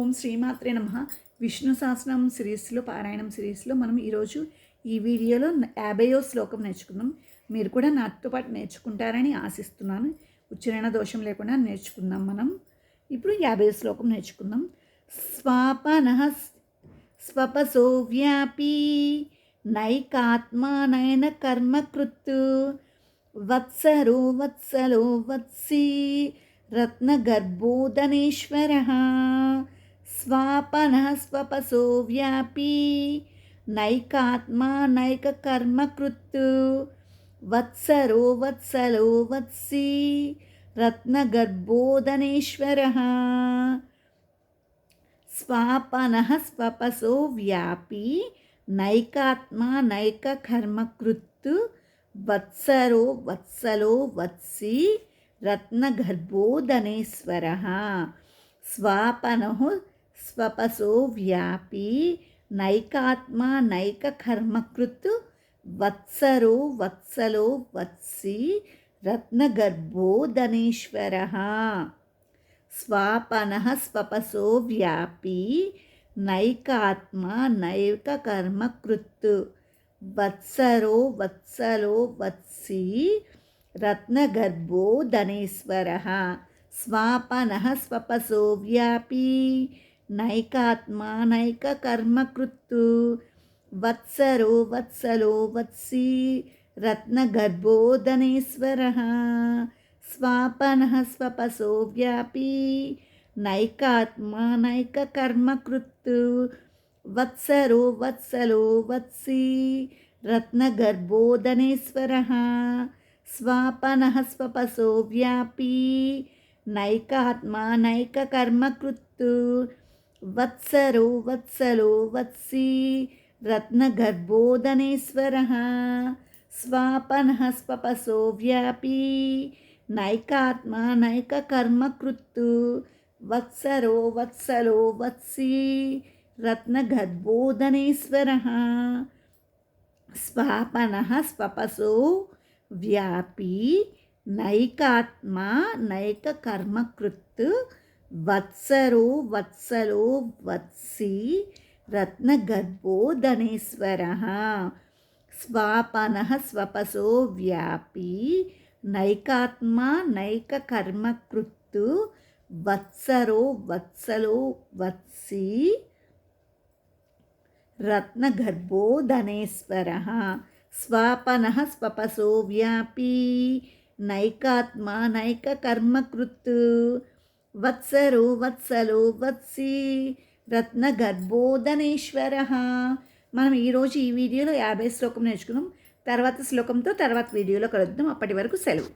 ఓం శ్రీమాత్రే నమః. విష్ణు సహస్రనామం సిరీస్లో పారాయణం సిరీస్లో మనం ఈరోజు ఈ వీడియోలో 50వ శ్లోకం నేర్చుకుందాం. మీరు కూడా నాతో పాటు నేర్చుకుంటారని ఆశిస్తున్నాను. ఉచ్చారణ దోషం లేకుండా నేర్చుకుందాం. మనం ఇప్పుడు 50వ శ్లోకం నేర్చుకుందాం. స్వాపనః స్వపసో వ్యాపీ నైకాత్మానయన కర్మకృత్ వత్సరో వత్సలో వత్సీ రత్నగర్భోదనేశ్వరः స్వాపనః స్వపసో వ్యాపీ నైకాత్మా నైకకర్మకృత్ వత్సరో వత్సలో వత్సీ రత్నగర్భోదనేశ్వరः స్వాపనః స్వపసో వ్యాపీ నైకాత్మా నైకకర్మకృత్ వత్సరో వత్సలో వత్సీ రత్నగర్భోదనేశ్వరः స్వాపనః స్వపసో వ్యాపీ నైకాత్మా నైకకర్మకృత్ వత్సరో వత్సలో వత్సీ రత్నగర్భోదనేశ్వరः స్వాపనః స్వపసో వ్యాపీ నైకాత్మా నైకకర్మకృత్ వత్సరో వత్సలో వత్సీ రత్నగర్భోదనేశ్వరः స్వాపనః స్వపసో వ్యాపీ నైకాత్మా నైకకర్మకృత్ వత్సరో వత్సలో వత్సీ రత్నగర్భోదనేశ్వరः స్వాపనః స్వపసో వ్యాపీ నైకాత్మా నైకకర్మకృత్ వత్సరో వత్సలో వత్సీ రత్నగర్భోదనేశ్వరः స్వాపనః స్వపసో వ్యాపీ నైకాత్మా నైకకర్మకృత్ వత్సరో వత్సలో వత్సీ రత్నగర్భోదనేశ్వరः స్వాపనః స్వపసో వ్యాపీ నైకాత్మా నైకకర్మకృత్ వత్సరో వత్సలో వత్సీ రత్నగర్భోదనేశ్వరः స్వాపనః స్వపసో వ్యాపీ నైకాత్మా నైకకర్మకృత్ వత్సరో వత్సలో వత్సీ రత్నగర్భోదనేశ్వరः స్వాపనః స్వపసో వ్యాపీ నైకాత్మా నైకకర్మకృత్ వత్సరో వత్సలో వత్సీ రత్నగర్భోదనేశ్వరः స్వాపనః స్వపసో వ్యాపీ నైకాత్మా నైకకర్మకృత్ వత్సరో వత్సలో వత్సీ రత్నగర్భోదనేశ్వరः. మనం ఈరోజు ఈ వీడియోలో 50 శ్లోకం నేర్చుకున్నాం. తర్వాత శ్లోకంతో తర్వాత వీడియోలో కలుద్దాం. అప్పటి వరకు సెలవు.